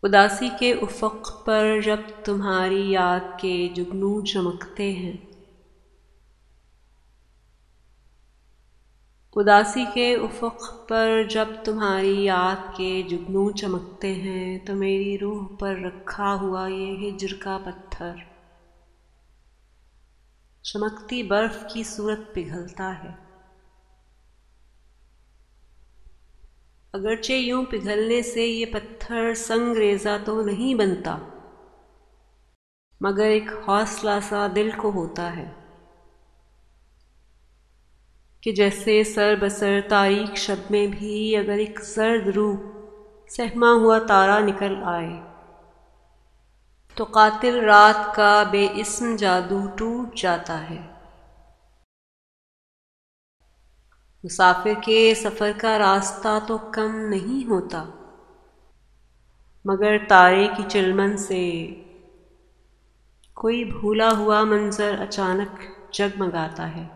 उदासी के उफ़क़ पर जब तुम्हारी याद के जुगनू चमकते हैं, उदासी के उफ़क़ पर जब तुम्हारी याद के जुगनू चमकते हैं, तो मेरी रूह पर रखा हुआ ये हिज्र का पत्थर चमकती बर्फ़ की सूरत पिघलता है। अगरचे यूं पिघलने से ये पत्थर संगरेज़ा तो नहीं बनता, मगर एक हौसला सा दिल को होता है कि जैसे सर बसर तारीख शब में भी अगर एक सर्द रूह सहमा हुआ तारा निकल आए, तो कातिल रात का बेइस्म जादू टूट जाता है। मुसाफिर के सफ़र का रास्ता तो कम नहीं होता, मगर तारे की चिलमन से कोई भूला हुआ मंजर अचानक जगमगाता है।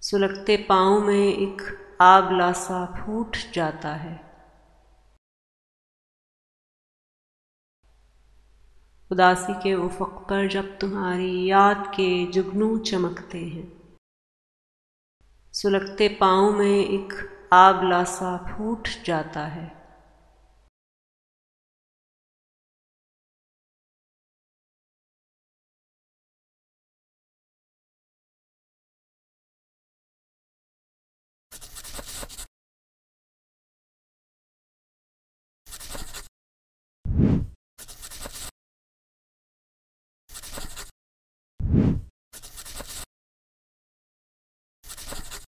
सुलगते पाँव में एक आबला सा फूट जाता है। उदासी के उफ़क़ पर जब तुम्हारी याद के जुगनू चमकते हैं, सुलगते पाँव में एक आबला सा फूट जाता है।